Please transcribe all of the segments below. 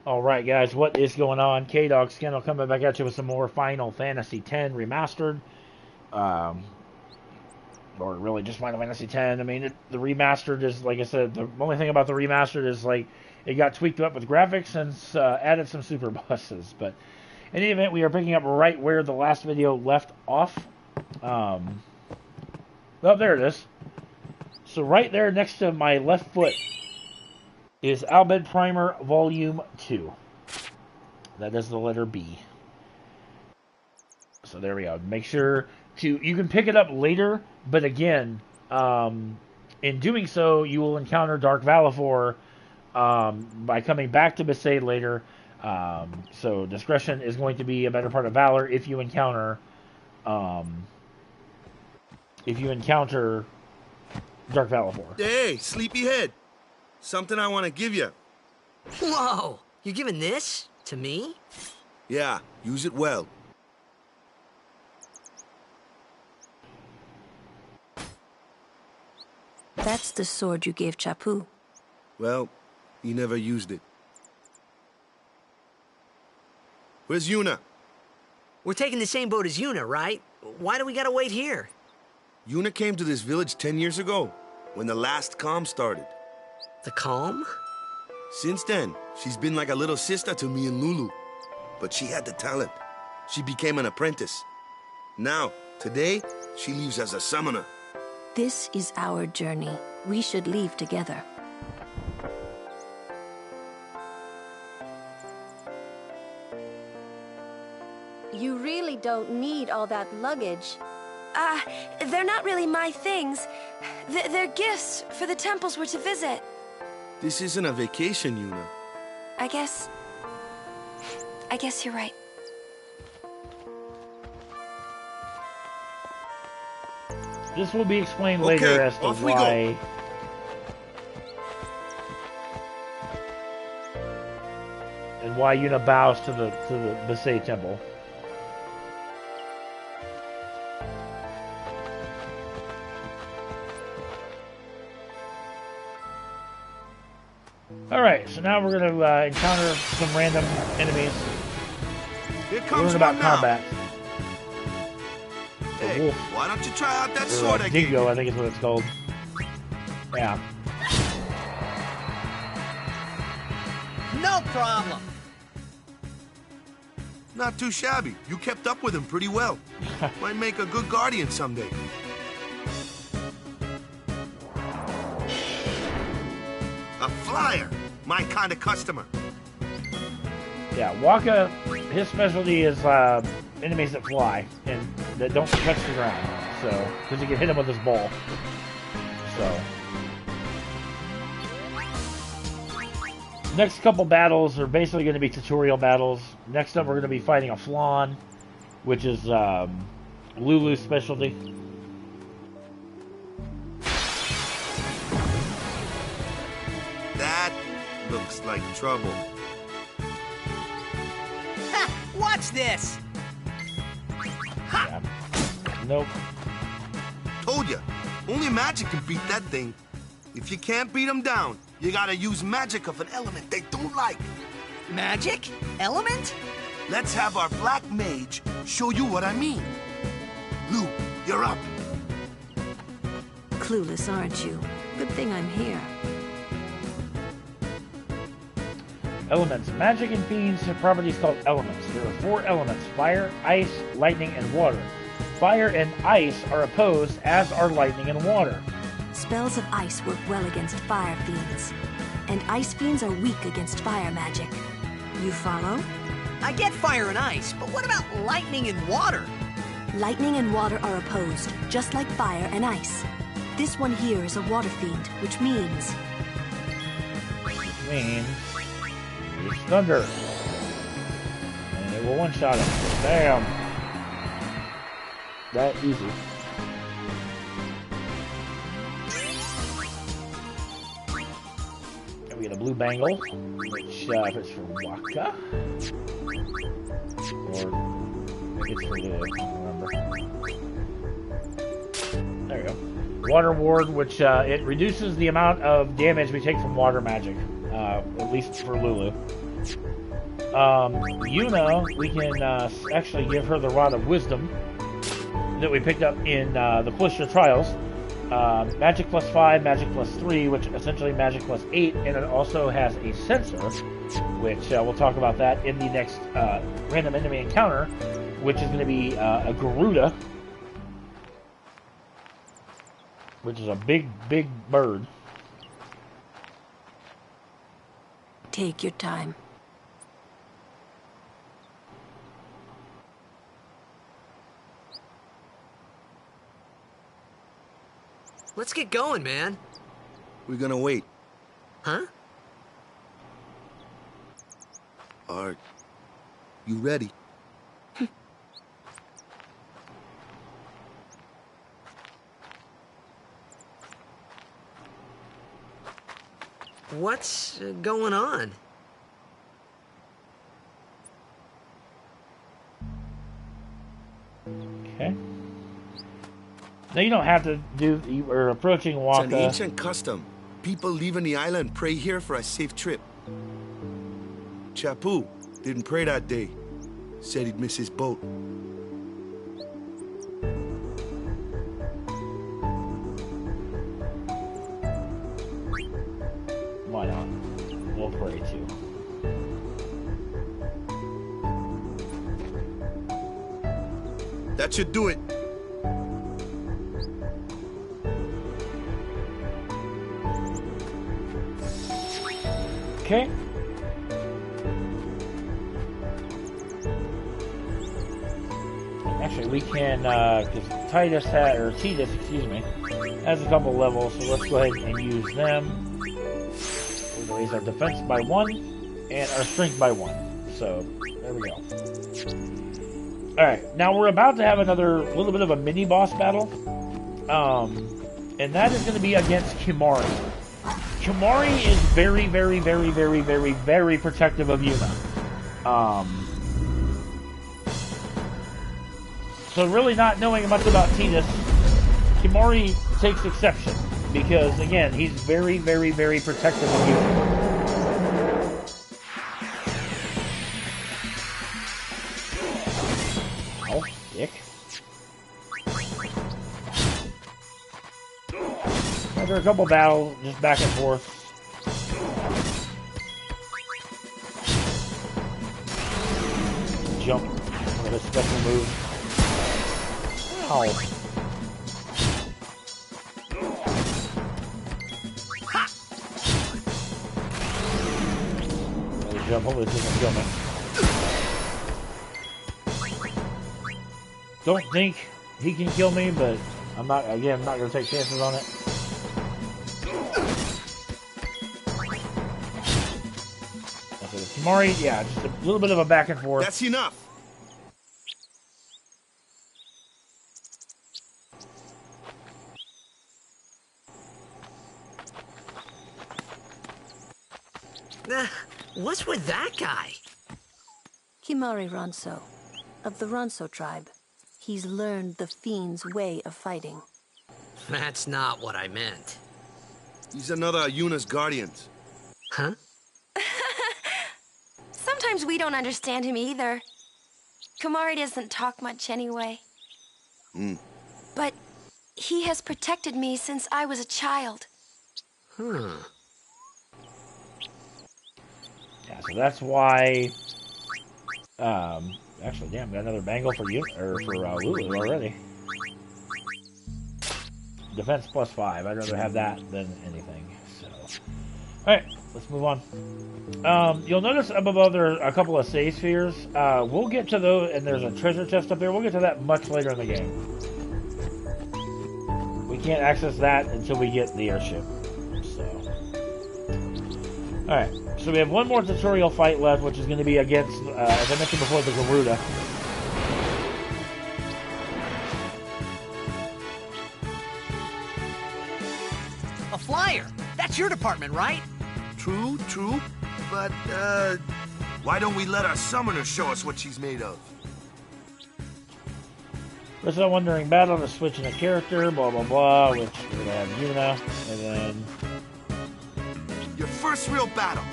Alright guys, what is going on? K-Dog Scandal coming back at you with some more Final Fantasy X Remastered. Or really just Final Fantasy X. I mean, the remastered is, like I said, the only thing about the remastered is, like, it got tweaked up with graphics and added some super buses. But in any event, we are picking up right where the last video left off. Oh, there it is. So right there next to my left foot is Albed Primer Volume 2. That is the letter B. So there we go. Make sure you can pick it up later, but again, in doing so, you will encounter Dark Valifor by coming back to Besaid later. So discretion is going to be a better part of valor if you encounter Dark Valifor. Hey, sleepyhead. Something I want to give you. Whoa! You're giving this to me? Yeah, use it well. That's the sword you gave Chapu. Well, he never used it. Where's Yuna? We're taking the same boat as Yuna, right? Why do we gotta wait here? Yuna came to this village 10 years ago, when the last calm started. The calm? Since then, she's been like a little sister to me and Lulu. But she had the talent. She became an apprentice. Now, today, she leaves as a summoner. This is our journey. We should leave together. You really don't need all that luggage. They're not really my things. They're gifts for the temples we're to visit. This isn't a vacation, Yuna. I guess you're right. This will be explained later as to why. And why Yuna bows to the Besaid temple. Alright, so now we're going to encounter some random enemies. Here comes learn about one now. combat. Hey, why don't you try out that sword I gave Dingo, you? I think is what it's called. Yeah. No problem. Not too shabby. You kept up with him pretty well. Might make a good guardian someday. A flyer. My kind of customer. Yeah, Waka, his specialty is enemies that fly and that don't touch the ground. So, because you can hit him with his ball. So. Next couple battles are basically going to be tutorial battles. Next up, we're going to be fighting a Flan, which is Lulu's specialty. That looks like trouble. Ha! Watch this! Yeah. Nope. Told ya. Only magic can beat that thing. If you can't beat them down, you gotta use magic of an element they don't like. Magic? Element? Let's have our black mage show you what I mean. Lou, you're up. Clueless, aren't you? Good thing I'm here. Elements. Magic and fiends have properties called elements. There are 4 elements: fire, ice, lightning, and water. Fire and ice are opposed, as are lightning and water. Spells of ice work well against fire fiends, and ice fiends are weak against fire magic. You follow? I get fire and ice, but what about lightning and water? Lightning and water are opposed, just like fire and ice. This one here is a water fiend, which means... It's thunder. And it will one-shot him. Bam! That easy. And we get a blue bangle, which if it's for Waka, or maybe it's for Lulu, I don't remember. There you go. Water Ward, which it reduces the amount of damage we take from water magic. at least for Lulu. Yuna, we can actually give her the Rod of Wisdom that we picked up in the Cloister Trials. Magic plus 5, Magic plus 3, which essentially Magic plus 8, and it also has a sensor, which we'll talk about that in the next random enemy encounter, which is going to be a Garuda, which is a big, big bird. Take your time. Let's get going, man. We're gonna wait. Huh? Are you ready? What's going on? Okay. Now you don't have to do. We're approaching Waka. It's an ancient custom. People leaving the island pray here for a safe trip. Chapu didn't pray that day. Said he'd miss his boat. Why not? We'll pray too. That should do it. Okay. Actually, we can, because Titus had, or Titus, excuse me, has a couple levels, so let's go ahead and use them. We'll raise our defense by 1 and our strength by 1. So, there we go. Alright, now we're about to have another little bit of a mini boss battle. And that is going to be against Kimari. Kimari is very, very, very, very, very, very protective of Yuna. So really not knowing much about Titus, Kimari takes exception. Because, again, he's very, very, very protective of Yuna. Oh, dick. After a couple battles, just back and forth. Jump with a special move. Ow. Another jump, hopefully this doesn't kill me. Don't think he can kill me, but I'm not going to take chances on it. Kimari, yeah, just a little bit of a back and forth. That's enough. What's with that guy? Kimari Ronso, of the Ronso tribe. He's learned the fiend's way of fighting. That's not what I meant. He's another of Yuna's guardians. Huh? Sometimes we don't understand him either. Kimari doesn't talk much anyway. But he has protected me since I was a child. Hmm. Yeah, so that's why. Actually, damn, got another bangle for you or for Lulu already. Defense plus 5. I'd rather have that than anything. So, all right, let's move on. You'll notice up above there are a couple of save spheres. We'll get to those, and there's a treasure chest up there. We'll get to that much later in the game. We can't access that until we get the airship. So, all right. So we have one more tutorial fight left, which is going to be against, as I mentioned before, the Garuda. A flyer! That's your department, right? True, true. But, why don't we let our summoner show us what she's made of? First, I'm wondering battle to switch in a character, blah, blah, blah, which we're going to have Yuna, and then... Your first real battle.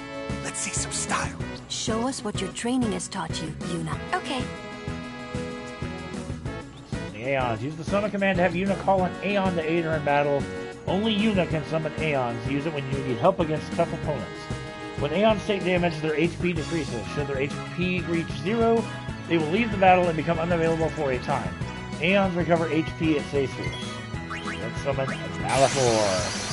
Let's see some style. Show us what your training has taught you, Yuna. Okay. The Aeons. Use the summon command to have Yuna call an Aeon to aid her in battle. Only Yuna can summon Aeons. Use it when you need help against tough opponents. When Aeons take damage, their HP decreases. Should their HP reach 0, they will leave the battle and become unavailable for a time. Aeons recover HP at save source. Let's summon Malachor.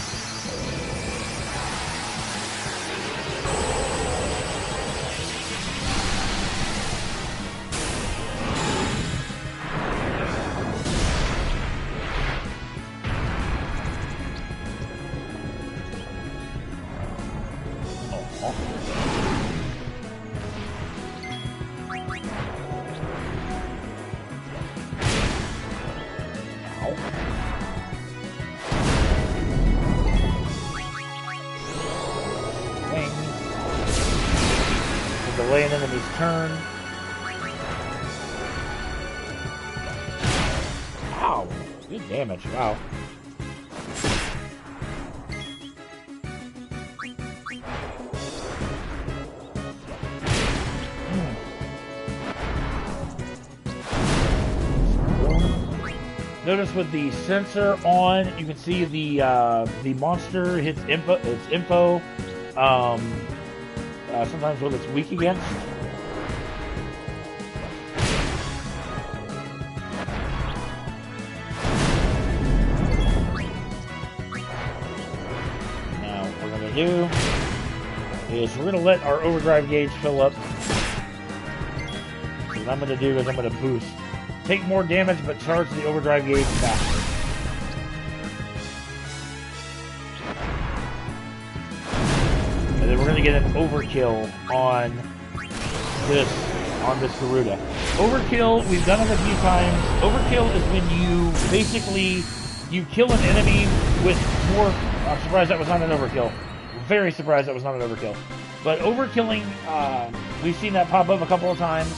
Delay an enemy's turn. Ow! Good damage, wow. Notice with the sensor on, you can see the monster hits info. Sometimes what it's weak against. Now, what we're going to do is we're going to let our overdrive gauge fill up. So what I'm going to do is I'm going to boost. Take more damage, but charge the overdrive gauge faster. And then we're going to get an overkill on this Garuda. Overkill, we've done it a few times. Overkill is when you basically, you kill an enemy with more... I'm surprised that was not an overkill. Very surprised that was not an overkill. But overkilling, we've seen that pop up a couple of times.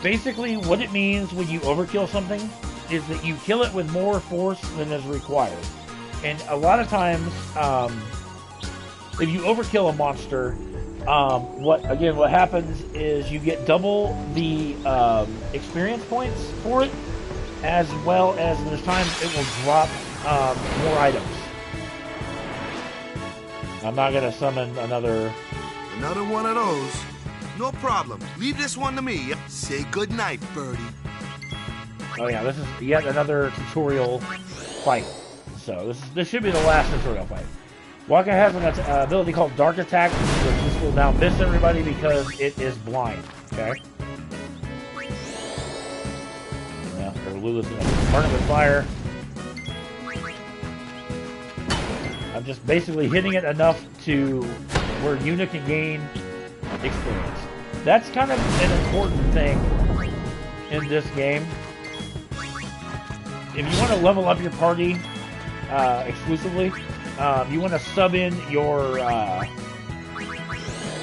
Basically, what it means when you overkill something is that you kill it with more force than is required. And a lot of times, if you overkill a monster, what happens is you get double the experience points for it, as well as there's times it will drop more items. I'm not going to summon another one of those. No problem. Leave this one to me. Say goodnight, birdie. Oh yeah, this is yet another tutorial fight. So this should be the last tutorial fight. Waka has an ability called Dark Attack, which this will now miss everybody because it is blind. Okay? Yeah, Lulu's going to burn it with fire. I'm just basically hitting it enough to where Yuna can gain experience. That's kind of an important thing in this game. If you want to level up your party exclusively, you want to sub in your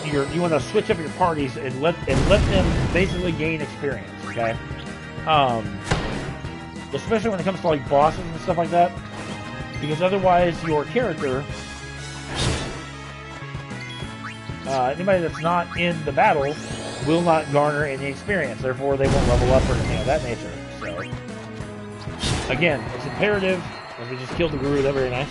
you want to switch up your parties and let them basically gain experience. Okay, especially when it comes to like bosses and stuff like that, because otherwise your character. Anybody that's not in the battle will not garner any experience. Therefore, they won't level up or anything of that nature. So, again, it's imperative. And we just killed the Garuda. Very nice.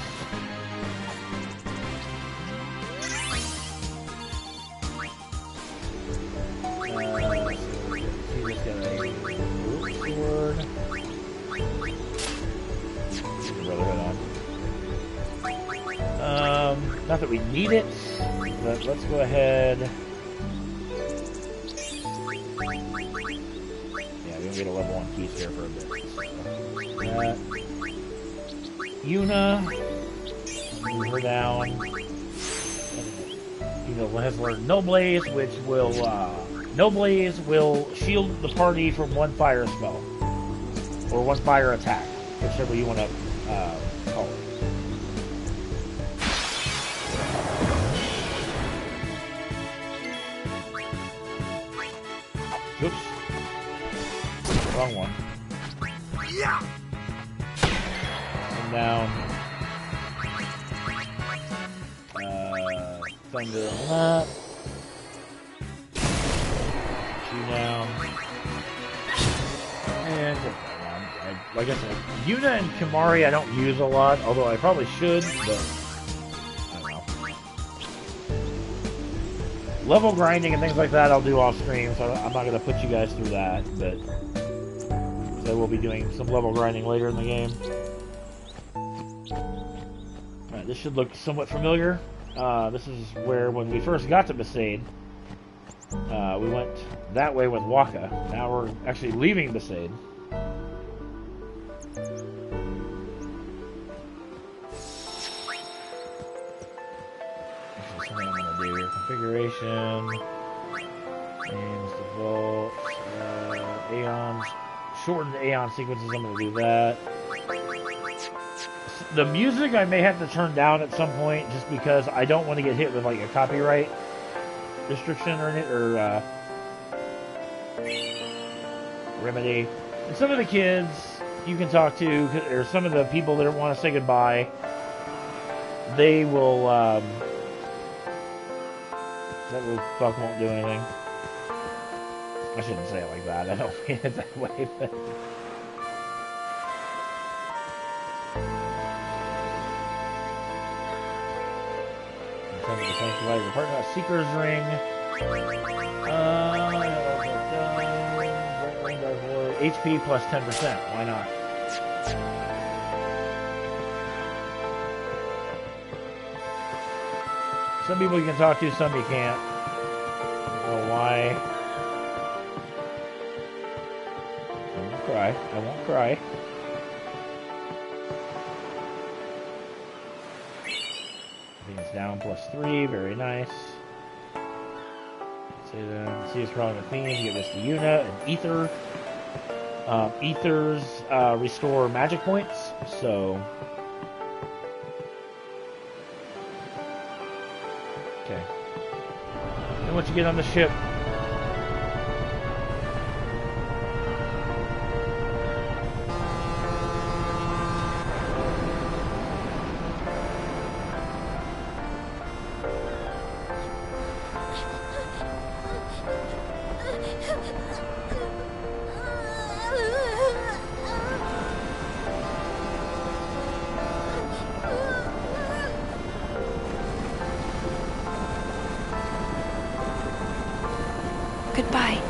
He just got a sword. Not that we need it. But let's go ahead. Yeah, we don't get a level 1 piece here for a bit. So, Yuna, move her down. Yuna has learned No Blaze, which will No Blaze will shield the party from one fire spell or one fire attack, whichever you want to call it. Oops. Wrong one. Yeah. And down. thunder on that. Two down. And like I said, Yuna and Kimari I don't use a lot, although I probably should, but I don't know. Level grinding and things like that I'll do off stream, so I'm not going to put you guys through that, but I will be doing some level grinding later in the game. Alright, this should look somewhat familiar. This is where, when we first got to Besaid, we went that way with Waka. Now we're actually leaving Besaid. This is what I'm going to do here. Configuration. Names, default. Aeons. Shortened Aeon sequences, I'm going to do that. The music I may have to turn down at some point just because I don't want to get hit with like a copyright restriction or remedy. And some of the kids you can talk to, or some of the people that want to say goodbye, they will, that little fuck won't do anything. I shouldn't say it like that. I don't mean it that way, but... Seeker's Ring. HP plus 10%. Why not? Some people you can talk to, some you can't. I don't know why. I won't cry. I won't cry. Down +3, very nice. See it's probably the theme. Give this to Yuna and Ether. Ethers restore magic points, so. Okay. And once you get on the ship, Goodbye.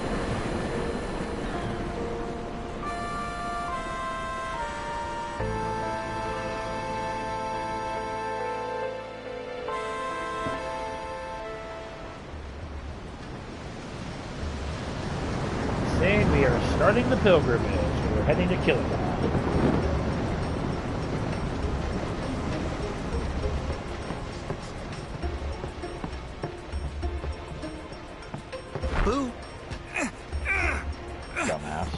Saying we are starting the pilgrimage. We're heading to Kilika. Boo. Dumbass.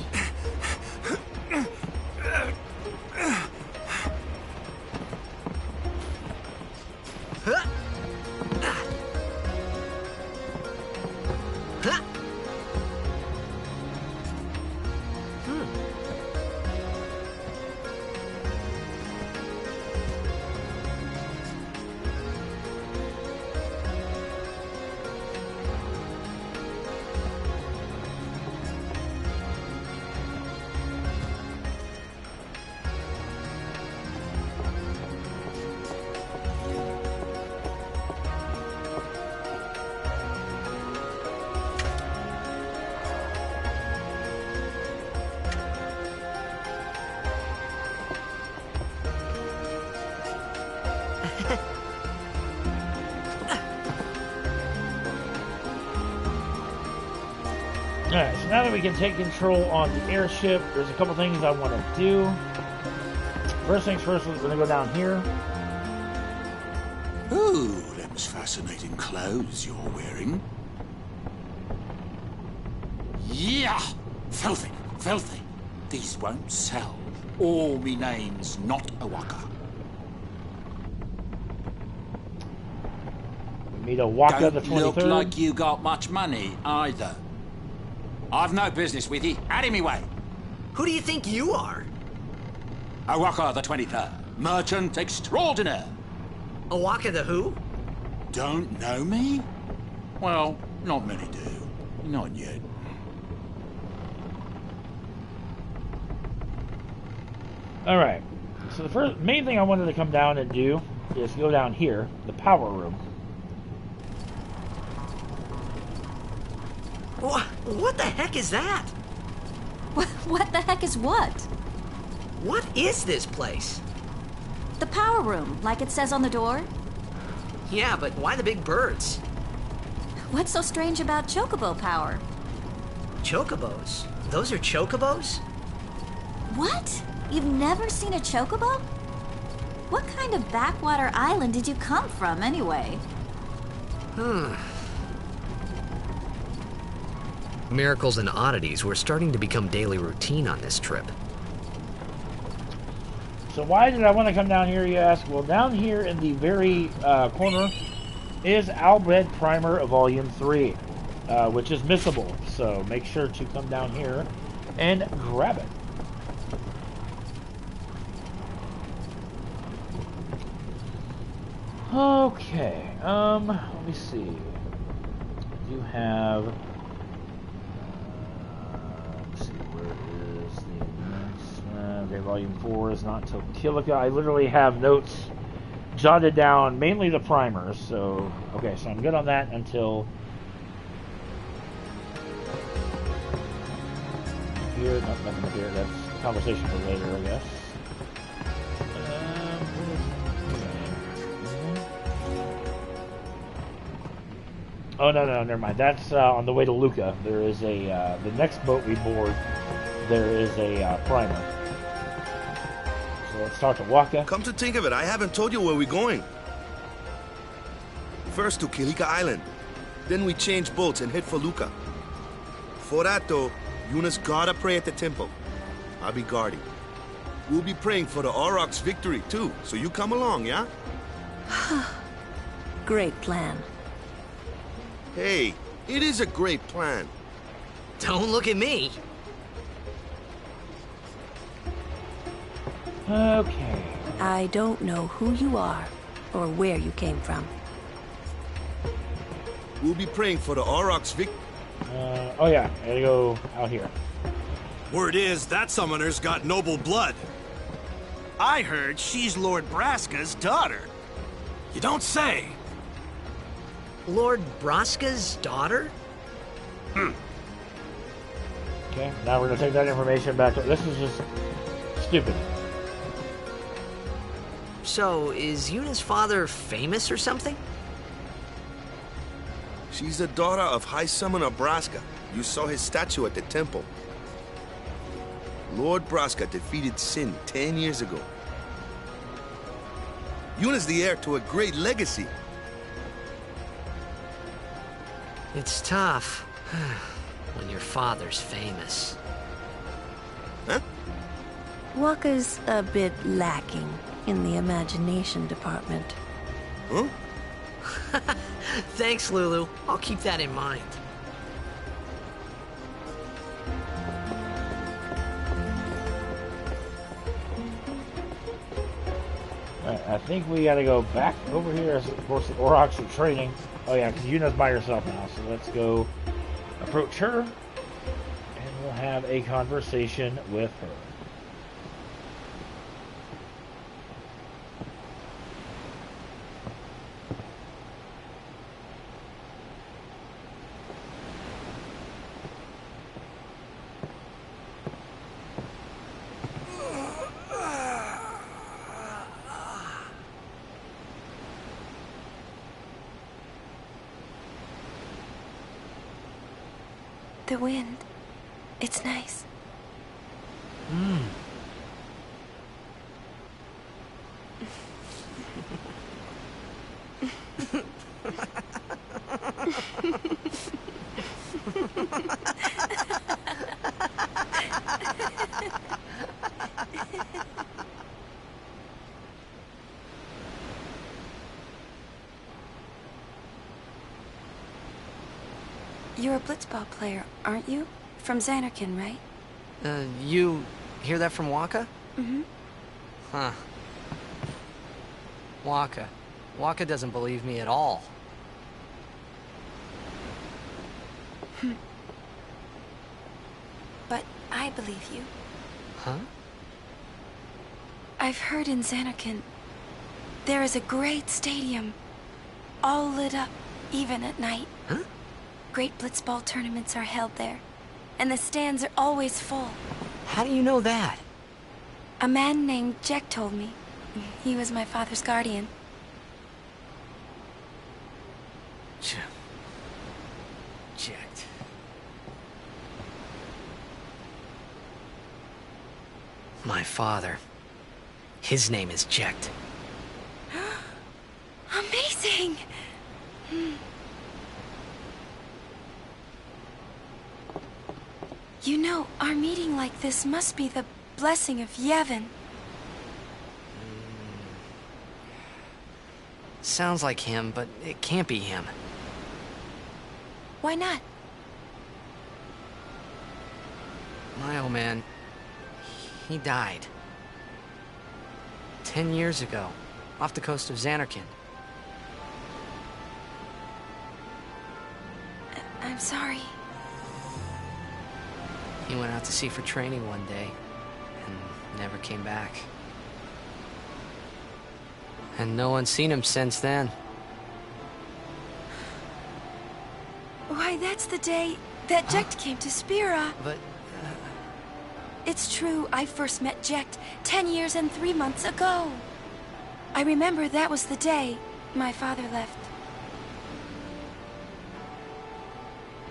Alright, so now that we can take control on the airship, there's a couple things I want to do. First things first, we're going to go down here. Ooh, them's fascinating clothes you're wearing. Yeah! Filthy, filthy. These won't sell. All me name's not a Waka. Meet a Waka the 23rd. Don't look like you got much money, either. I've no business with you. Out of me way. Who do you think you are? A Waka the 23rd. Merchant Extraordinaire. Awaka the who? Don't know me? Well, not many do. Not yet. Alright. So the first main thing I wanted to come down and do is go down here, the power room. What the heck is that? What the heck is what? What is this place? The power room, like it says on the door? Yeah, but why the big birds? What's so strange about chocobo power? Chocobos? Those are chocobos? What? You've never seen a chocobo? What kind of backwater island did you come from, anyway? Miracles and oddities were starting to become daily routine on this trip. So why did I want to come down here, you ask? Well, down here in the very corner is Albred Primer of Volume 3, which is missable. So make sure to come down here and grab it. Okay, let me see. I do have... let's see, where is the next... okay, Volume 4 is not until Kilika. I literally have notes jotted down, mainly the primers, so... okay, so I'm good on that until... here, nothing up here, that's a conversation for later, I guess. Oh, no, never mind. That's on the way to Luca. There is a, the next boat we board, there is a primer. So let's start to Waka. Come to think of it, I haven't told you where we're going. First to Kilika Island. Then we change boats and head for Luca. For that, though, Yuna's gotta pray at the temple. I'll be guarding. We'll be praying for the Aurochs' victory, too, so you come along, yeah? Great plan. Hey, it is a great plan. Don't look at me. Okay. I don't know who you are or where you came from. We'll be praying for the Aurochs' victory. Oh yeah, I gotta go out here. Word is that summoner's got noble blood. I heard she's Lord Braska's daughter. You don't say. Lord Braska's daughter? Okay, now we're gonna take that information back. This is just stupid. So, is Yuna's father famous or something? She's the daughter of High Summoner Braska. You saw his statue at the temple. Lord Braska defeated Sin 10 years ago. Yuna's the heir to a great legacy. It's tough when your father's famous. Huh? Waka's a bit lacking in the imagination department. Huh? Thanks, Lulu. I'll keep that in mind. Alright, I think we gotta go back over here. As of course, the Aurochs are training. Oh yeah, because Yuna's by herself now. So let's go approach her, and we'll have a conversation with her. The wind. It's nice. You're a blitzball player, aren't you? From Xanarkin, right? You hear that from Waka? Mm-hmm. Huh. Waka. Waka doesn't believe me at all. But I believe you. Huh? I've heard in Zanarkand there is a great stadium, all lit up, even at night. Huh? Great blitzball tournaments are held there, and the stands are always full. How do you know that? A man named Jack told me. He was my father's guardian. Jacked. My father. His name is Jacked. Amazing! You know, our meeting like this must be the blessing of Yevon. Sounds like him, but it can't be him. Why not? My old man, he died. 10 years ago, off the coast of Zanarkand. I'm sorry. He went out to sea for training one day, and never came back. And no one's seen him since then. Why, that's the day that Jecht came to Spira. But, It's true, I first met Jecht 10 years and 3 months ago. I remember that was the day my father left.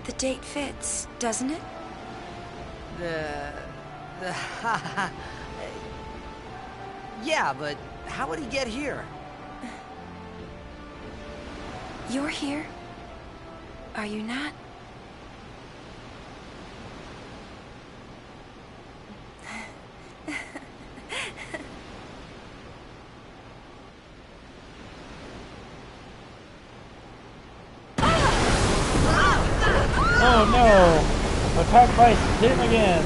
The date fits, doesn't it? Yeah, but how would he get here? You're here? Are you not? Oh no! Attack by him again!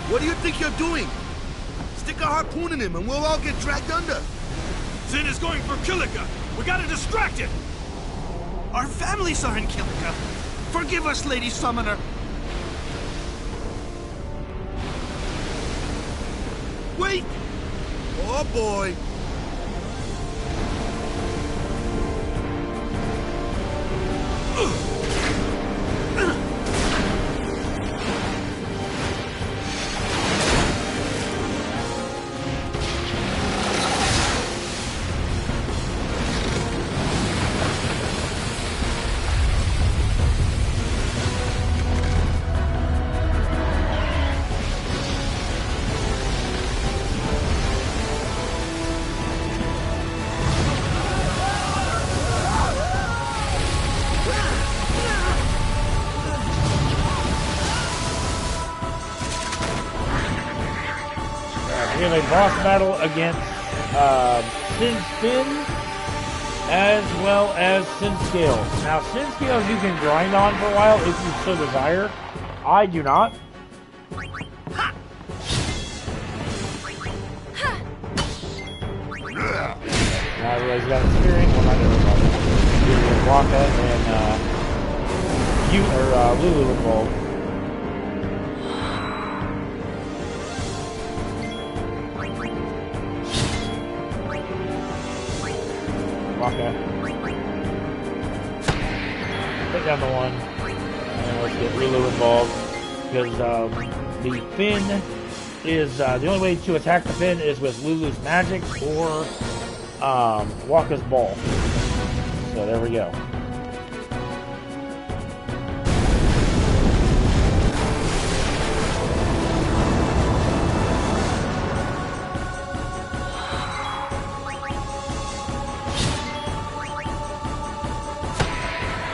What do you think you're doing? Stick a harpoon in him and we'll all get dragged under. Zin is going for Kilika. We gotta distract it. Our families are in Kilika. Forgive us, Lady Summoner. Wait! Oh boy! We have a boss battle against Sin Spin as well as Sin Scales. Now, Sin Scales you can grind on for a while if you so desire. I do not. Now I realize you got a steering. Well, not everybody. You can block that and Lulu involved. Okay. Take down the one. And let's get Relu involved. dog, because the fin is the only way to attack the fin is with Lulu's magic or Waka's ball. So there we go.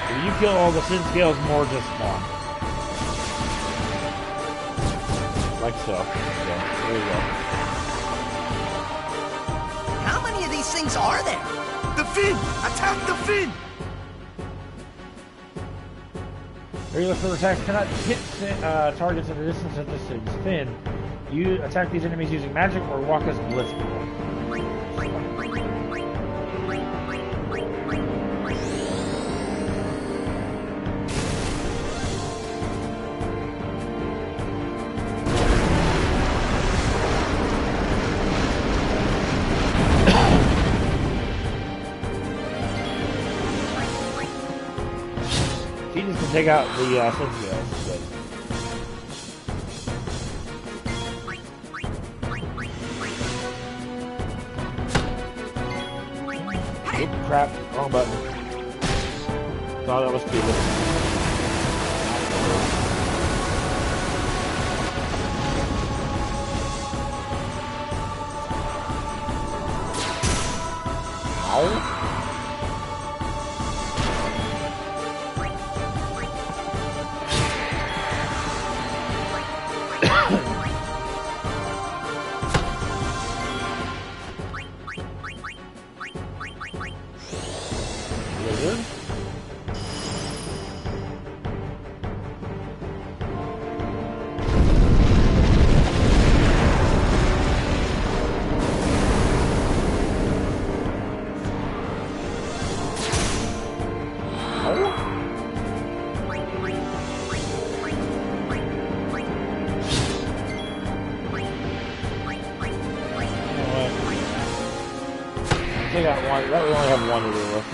If you kill all the sin scales, more just spawn. Like so. Yeah, there you go. How many of these things are there? The fin! Attack the fin! Regular silver attacks cannot hit targets at a distance of this thing's fin. You attack these enemies using magic or Waka's Blitz Ball. Take out the Syntheos, but... Oop, crap, wrong button. Thought that was stupid. Ow. I got one. That we only have one to deal with.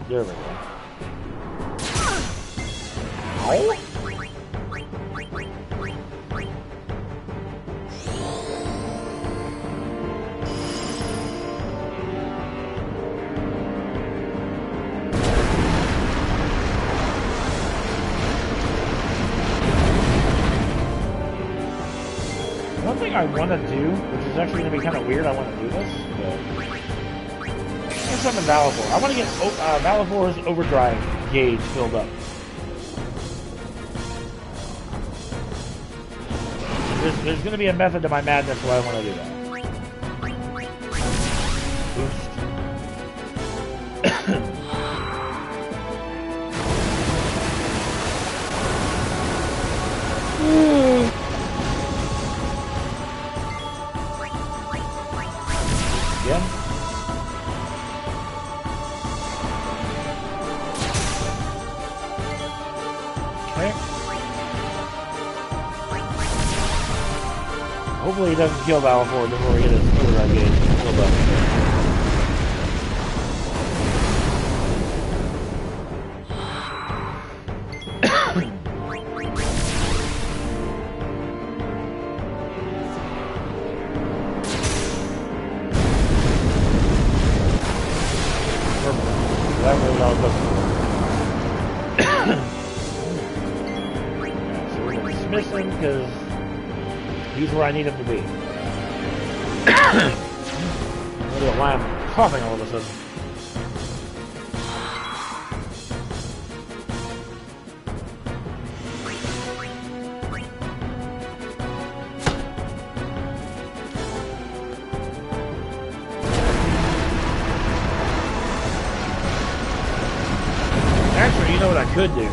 There we go. Ow. One thing I want to do, which is actually going to be kind of weird, I want to do this, but... Summon Valivor. I want to get Valivor's overdrive gauge filled up. There's going to be a method to my madness why I want to do that. Again. Hopefully he doesn't kill Valivor before we get his overdrive gauge filled up. That was all so we're going to dismiss him because he's where I need him to be. Look at why I'm coughing all of a sudden. could do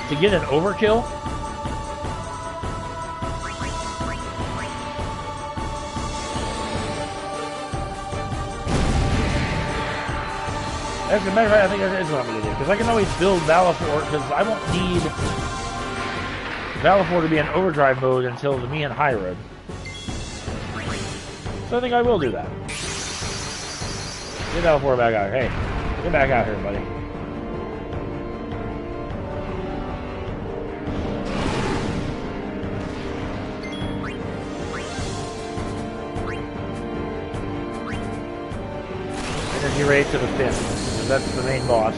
to get an overkill. As a matter of fact, I think that is what I'm going to do. Because I can always build Valifor, because I won't need Valifor to be in overdrive mode until the me and High Road. So I think I will do that. Get Valifor back out here. Hey, get back out here, buddy. Energy rate to the fin. That's the main boss.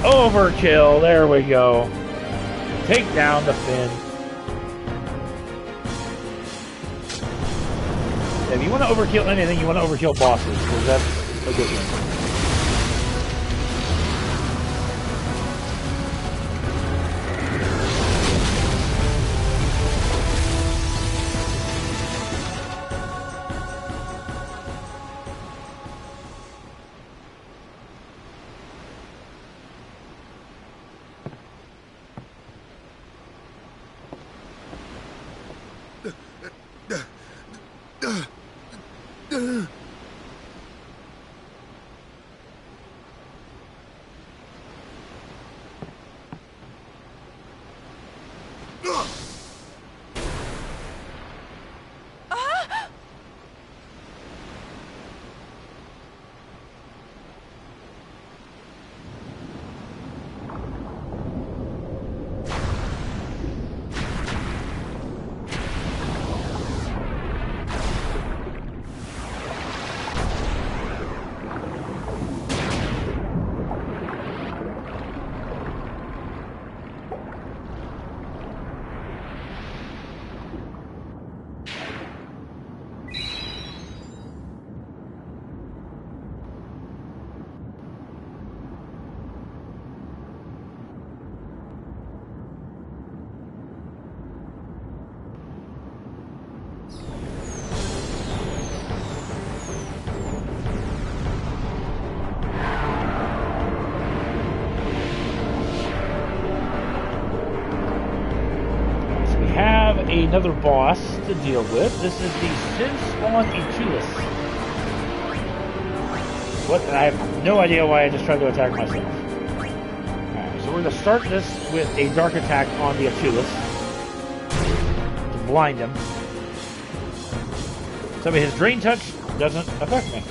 Overkill. There we go. Take down the fin. If you want to overkill anything, you want to overkill bosses, because that's a good one. Another boss to deal with. This is the Sin Spawn Etulus. What? I have no idea why I just tried to attack myself. Alright, so we're going to start this with a dark attack on the Etulus to blind him. So his drain touch doesn't affect me.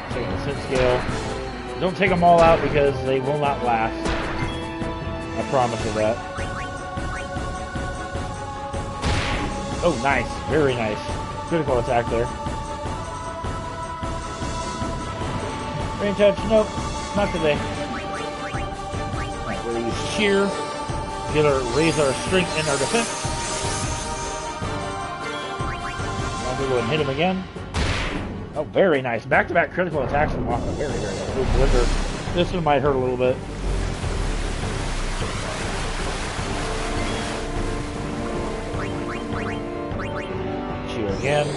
Taking the Sin Scale. Don't take them all out because they will not last. I promise you that. Oh, nice. Very nice. Critical attack there. Rain touch. Nope. Not today. Alright, we'll use Cheer. Raise our strength and our defense. I'm going to go and hit him again. Oh, very nice. Back-to-back critical attacks from Waka. Very, very nice. Ooh, Blizzard. This one might hurt a little bit. Cheer again.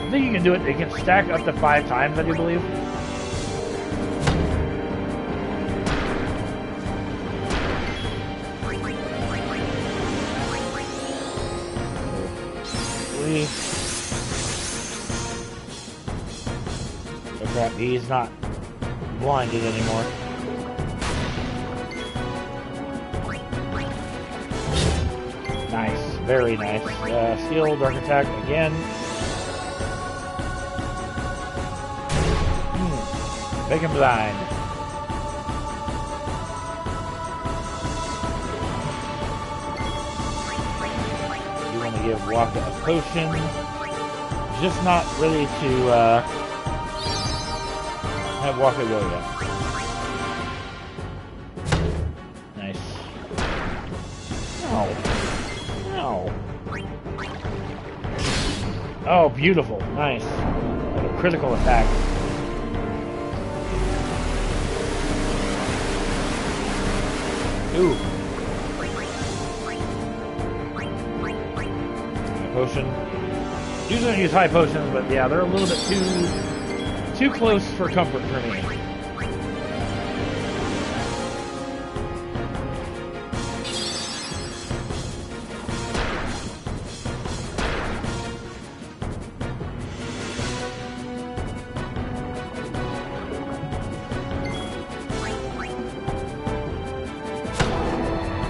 I think you can do it. It can stack up to 5 times, I do believe. Oh crap, he's not blinded anymore. Nice, very nice. Steel, dark attack again. Make him blind. You want to give Waka a potion. Just not ready to have Waka go yet. Nice. Oh. Oh. Oh, beautiful. Nice. What a critical attack. Ooh. potion. Usually I use high potions, but yeah, they're a little bit too close for comfort for me.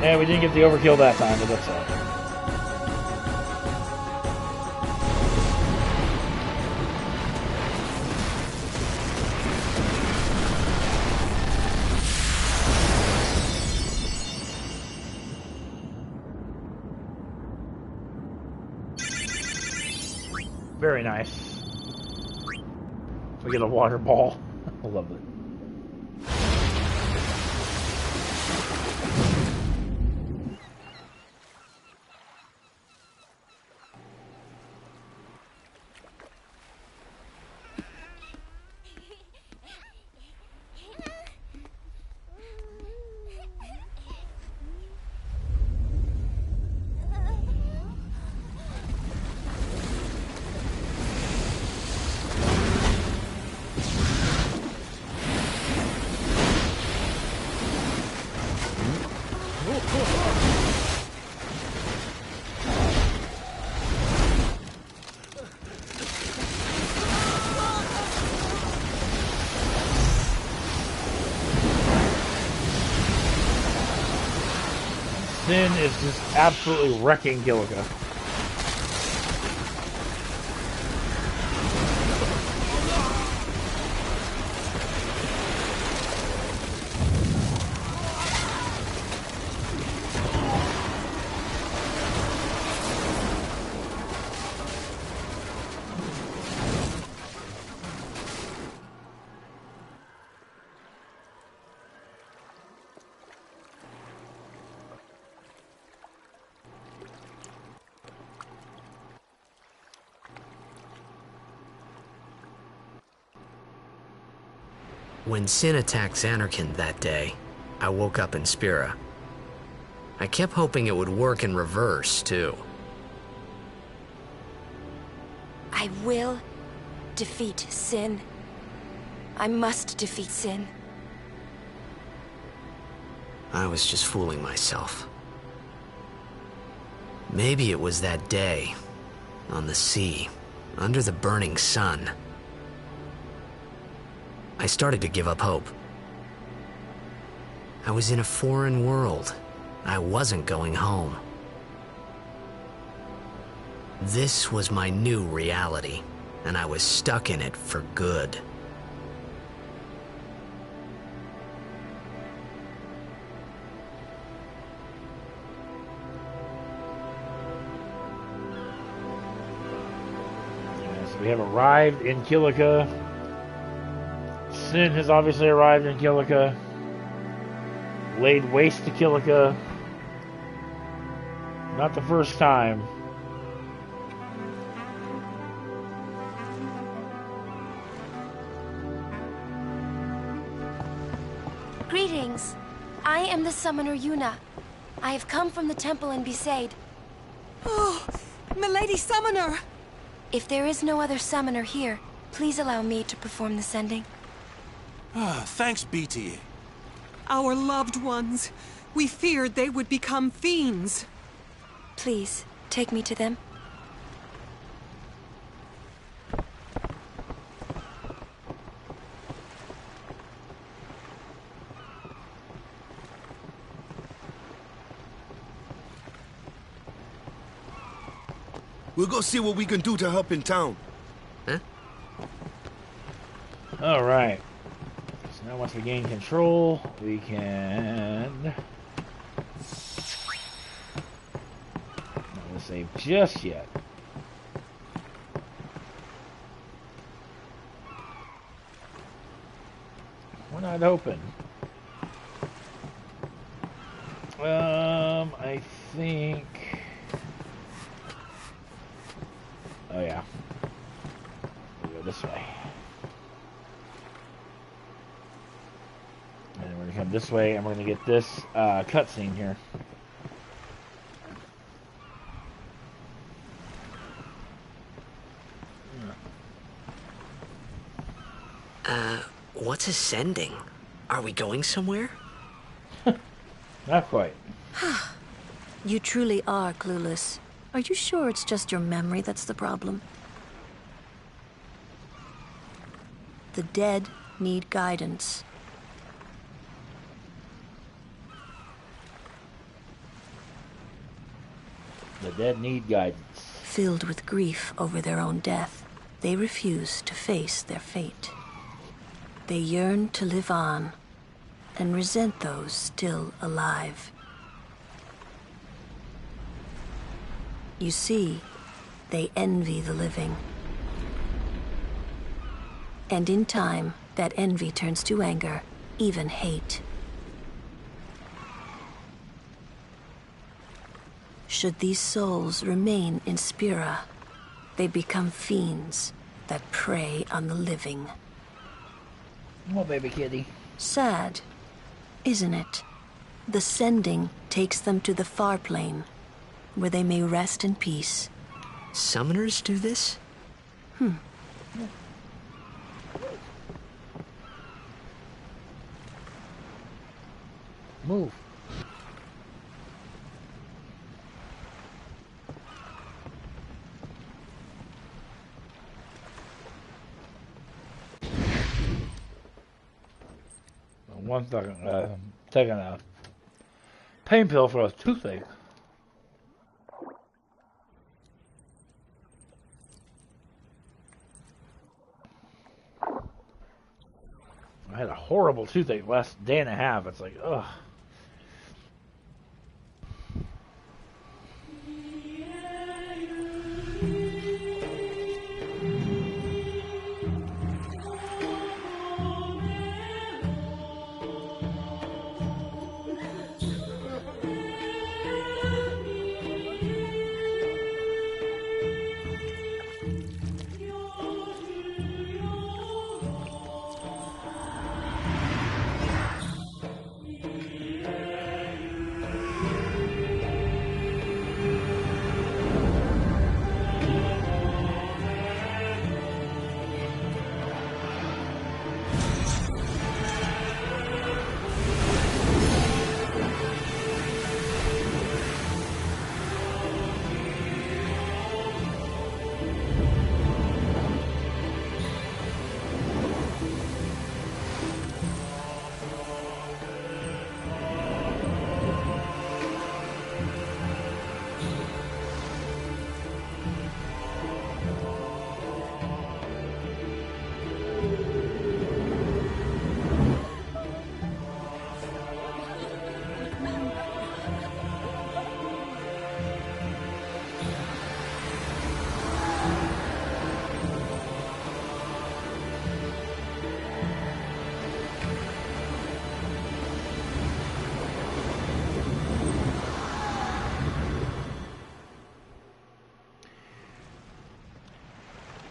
Yeah, we didn't get the overkill that time, but that's all. Very nice. We get a water ball. I love it. Sin is just absolutely wrecking Kilika. When Sin attacked Xanarkand that day, I woke up in Spira. I kept hoping it would work in reverse, too. I will defeat Sin. I must defeat Sin. I was just fooling myself. Maybe it was that day, on the sea, under the burning sun. I started to give up hope. I was in a foreign world. I wasn't going home. This was my new reality, and I was stuck in it for good. So we have arrived in Kilika. Sin has obviously arrived in Kilika. Laid waste to Kilika. Not the first time. Greetings. I am the summoner Yuna. I have come from the temple in Besaid. Oh, milady summoner! If there is no other summoner here, please allow me to perform the sending. Thanks, BT. Our loved ones. We feared they would become fiends. Please, take me to them. We'll go see what we can do to help in town. Huh? All right. So now once we gain control, we can... Not gonna save just yet. We're not open. I think... Oh yeah. We'll go this way. And then we're gonna come this way and we're gonna get this cutscene here. What's ascending? Are we going somewhere? Not quite. You truly are clueless. Are you sure it's just your memory that's the problem? The dead need guidance. The dead need guidance. Filled with grief over their own death, they refuse to face their fate. They yearn to live on and resent those still alive. You see, they envy the living. And in time, that envy turns to anger, even hate. Should these souls remain in Spira, they become fiends that prey on the living. Oh, baby kitty. Sad, isn't it? The sending takes them to the far plane, where they may rest in peace. Summoners do this? Move. One second. Taking a pain pill for a toothache. I had a horrible toothache last day and a half. It's like, ugh.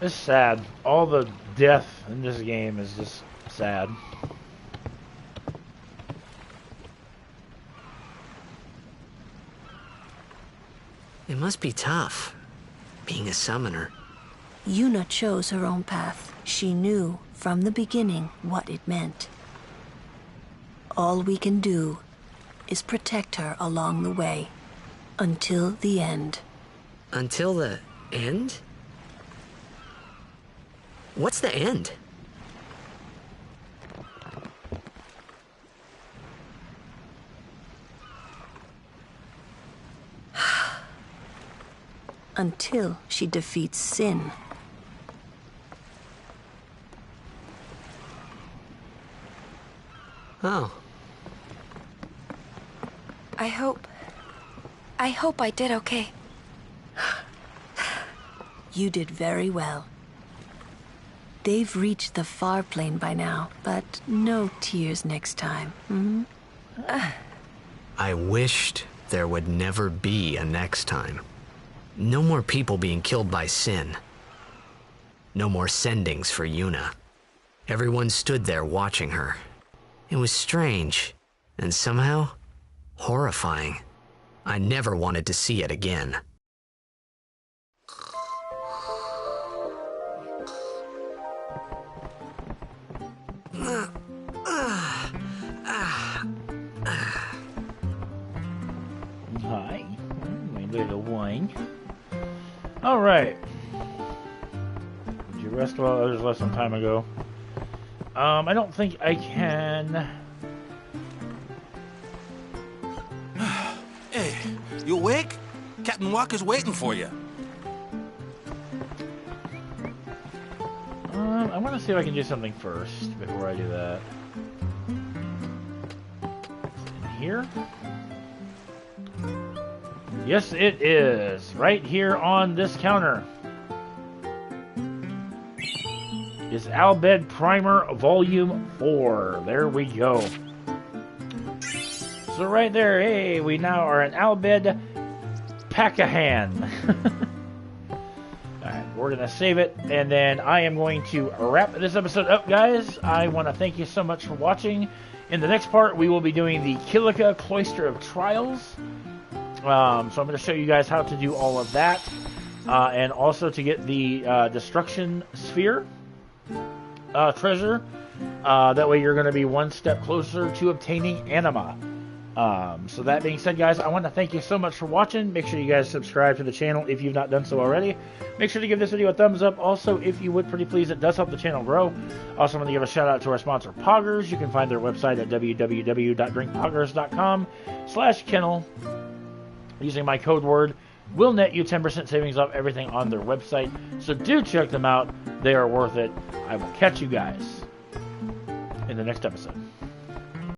It's sad. All the death in this game is just sad. It must be tough, being a summoner. Yuna chose her own path. She knew from the beginning what it meant. All we can do is protect her along the way, until the end. Until the end? What's the end? Until she defeats sin. Oh. I hope I did okay. You did very well. They've reached the far plane by now, but no tears next time. I wished there would never be a next time. No more people being killed by sin. No more sendings for Yuna. Everyone stood there watching her. It was strange, and somehow horrifying. I never wanted to see it again. Hi. My little wine. Alright. Did you rest well? Others left some time ago. I don't think I can... Hey, you awake? Captain Walker's waiting for you. I want to see if I can do something first before I do that. In here? Yes, it is. Right here on this counter is Al-Bhed Primer Volume 4. There we go. So right there, hey, we now are an Al-Bhed Pack-A-Hand. Alright, we're going to save it, and then I am going to wrap this episode up, guys. I want to thank you so much for watching. In the next part, we will be doing the Kilika Cloister of Trials. So I'm going to show you guys how to do all of that. And also to get the Destruction Sphere treasure. That way you're going to be one step closer to obtaining Anima. So that being said, guys, I want to thank you so much for watching. Make sure you guys subscribe to the channel if you've not done so already. Make sure to give this video a thumbs up. Also, if you would, pretty please, it does help the channel grow. Also, I want to give a shout out to our sponsor, Poggers. You can find their website at www.drinkpoggers.com/kennel. Using my code word will net you 10% savings off everything on their website. So do check them out. They are worth it. I will catch you guys in the next episode.